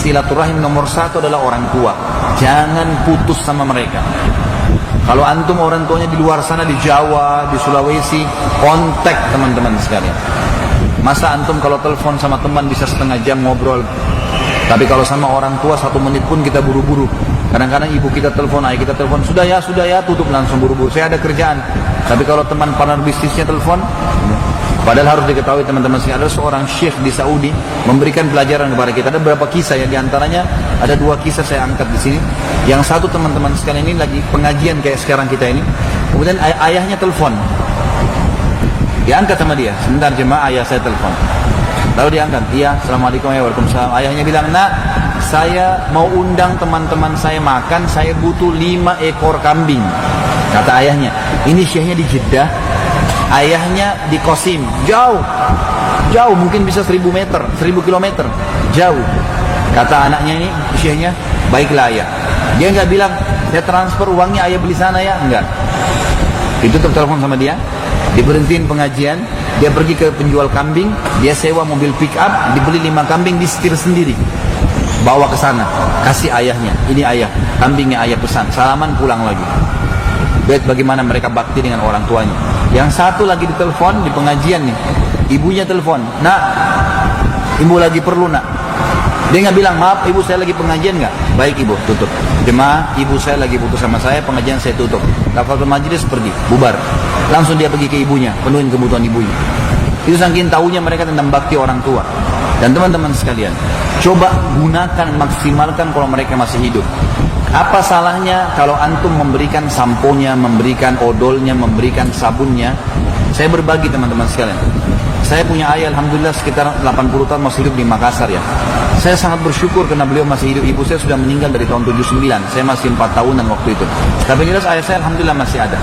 silaturahim nomor satu adalah orang tua. Jangan putus sama mereka. Kalau antum orang tuanya di luar sana, di Jawa, di Sulawesi, kontak teman-teman sekalian. Masa antum kalau telepon sama teman bisa setengah jam ngobrol, tapi kalau sama orang tua 1 menit pun kita buru-buru. Kadang-kadang ibu kita telepon, ayah kita telepon, sudah ya, tutup langsung buru-buru, saya ada kerjaan. Tapi kalau teman partner bisnisnya telepon, padahal harus diketahui teman-teman sekalian, ada seorang syekh di Saudi memberikan pelajaran kepada kita. Ada beberapa kisah ya, diantaranya ada 2 kisah saya angkat di sini. Yang satu teman-teman sekalian ini lagi pengajian kayak sekarang kita ini, kemudian ayahnya telepon, diangkat sama dia, sebentar jemaah, ayah saya telepon. Lalu diangkat, iya, assalamualaikum, waalaikumsalam. Ayahnya bilang, nak, saya mau undang teman-teman saya makan, saya butuh 5 ekor kambing. Kata ayahnya, ini syekhnya di Jeddah, ayahnya di Qasim, jauh, mungkin bisa 1000 meter, 1000 kilometer, jauh. Kata anaknya ini, syekhnya, baiklah ayah. Dia nggak bilang, saya transfer uangnya ayah beli sana ya, enggak. Ditutup telepon sama dia, diberhentiin pengajian, dia pergi ke penjual kambing, dia sewa mobil pick up, dibeli 5 kambing, disetir sendiri, bawa ke sana, kasih ayahnya, ini ayah, kambingnya ayah pesan, salaman pulang lagi. Lihat bagaimana mereka bakti dengan orang tuanya. Yang satu lagi ditelepon di pengajian nih, ibunya telepon, nak, ibu lagi perlu nak. Dia nggak bilang, maaf ibu saya lagi pengajian nggak? Baik ibu, tutup. Jemaah, ibu saya lagi butuh sama saya, pengajian saya tutup. Kafaratul majlis pergi, bubar. Langsung dia pergi ke ibunya, penuhin kebutuhan ibunya. Itu saking tahunya mereka tentang bakti orang tua. Dan teman-teman sekalian, coba gunakan, maksimalkan kalau mereka masih hidup. Apa salahnya kalau antum memberikan samponya, memberikan odolnya, memberikan sabunnya? Saya berbagi teman-teman sekalian. Saya punya ayah, alhamdulillah sekitar 80 tahun masih hidup di Makassar ya. Saya sangat bersyukur karena beliau masih hidup. Ibu saya sudah meninggal dari tahun 79. Saya masih 4 tahunan waktu itu. Tapi jelas ayah saya alhamdulillah masih ada.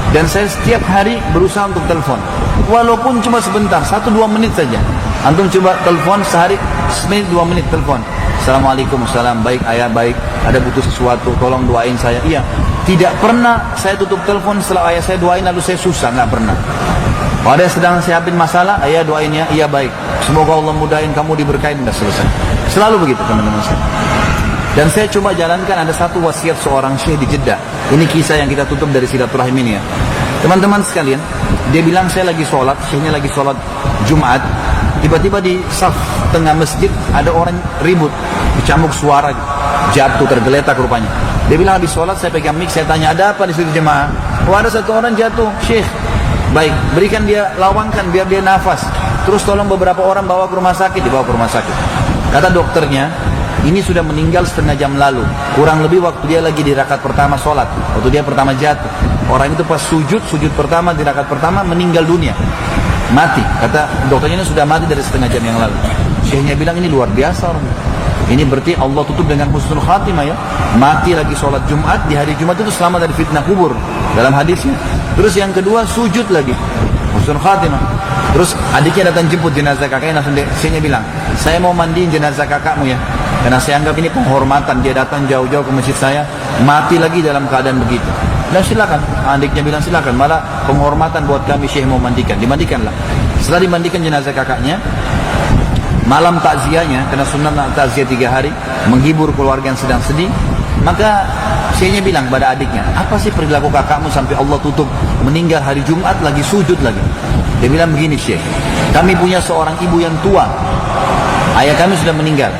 Dan saya setiap hari berusaha untuk telepon. Walaupun cuma sebentar, 1-2 menit saja. Antum coba telepon sehari, semenit 2 menit telepon. Assalamualaikum, salam, baik ayah, baik. Ada butuh sesuatu, tolong doain saya. Iya. Tidak pernah saya tutup telepon setelah ayah saya doain lalu saya susah, nggak pernah. Kalau ada sedang siapin masalah, ayah doain ya, iya baik. Semoga Allah mudahin kamu diberkahin, udah selesai. Selalu begitu teman-teman saya. Dan saya coba jalankan, ada satu wasiat seorang syekh di Jeddah. Ini kisah yang kita tutup dari silaturahim ini ya. Teman-teman sekalian, dia bilang saya lagi sholat, syekhnya lagi sholat Jumat. Tiba-tiba di saf tengah masjid ada orang ribut, dicambuk suara, jatuh tergeletak rupanya. Dia bilang habis sholat saya pegang mic, saya tanya ada apa di situ jemaah? Oh ada satu orang jatuh, syekh. Baik, berikan dia lawangkan biar dia nafas. Terus tolong beberapa orang bawa ke rumah sakit, dibawa ke rumah sakit. Kata dokternya, ini sudah meninggal setengah jam lalu. Kurang lebih waktu dia lagi di rakaat pertama sholat, waktu dia pertama jatuh. Orang itu pas sujud pertama di rakaat pertama meninggal dunia, mati. Kata dokternya ini sudah mati dari setengah jam yang lalu. Syekhnya bilang ini luar biasa orang. Ini berarti Allah tutup dengan husnul khatimah ya. Mati lagi sholat Jumat, di hari Jumat itu selamat dari fitnah kubur dalam hadisnya. Terus yang kedua sujud lagi, husnul khatimah. Terus adiknya datang jemput jenazah kakaknya, langsung dia bilang, saya mau mandiin jenazah kakakmu ya, karena saya anggap ini penghormatan. Dia datang jauh-jauh ke masjid saya, mati lagi dalam keadaan begitu. Dan silakan, adiknya bilang silakan, malah penghormatan buat kami syekh mau mandikan, dimandikanlah. Setelah dimandikan jenazah kakaknya, malam takziahnya, karena sunnah takziah 3 hari, menghibur keluarga yang sedang sedih, maka syekhnya bilang pada adiknya, apa sih perilaku kakakmu sampai Allah tutup, meninggal hari Jumat lagi sujud lagi. Dia bilang begini syekh, kami punya seorang ibu yang tua, ayah kami sudah meninggal,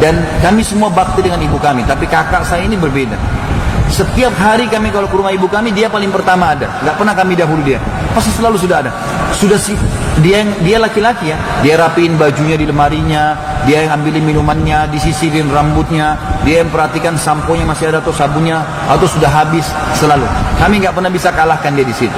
dan kami semua bakti dengan ibu kami, tapi kakak saya ini berbeda. Setiap hari kami kalau ke rumah ibu kami, dia paling pertama ada, nggak pernah kami dahulu dia, pasti selalu sudah ada. Sudah sih, dia laki-laki ya, dia rapiin bajunya di lemarinya, dia yang ambilin minumannya, disisirin rambutnya, dia yang perhatikan samponya masih ada atau sabunnya atau sudah habis, selalu. Kami nggak pernah bisa kalahkan dia di situ.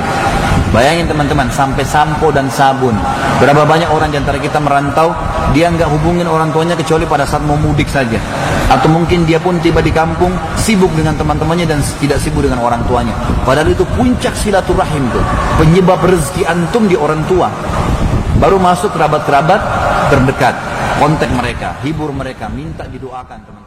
Bayangin teman-teman, sampai sampo dan sabun. Berapa banyak orang di antara kita merantau, dia nggak hubungin orang tuanya kecuali pada saat mau mudik saja. Atau mungkin dia pun tiba di kampung, sibuk dengan teman-temannya dan tidak sibuk dengan orang tuanya. Padahal itu puncak silaturahim tuh, penyebab rezeki antum di orang tua. Baru masuk kerabat-kerabat terdekat, kontak mereka, hibur mereka, minta didoakan teman-teman.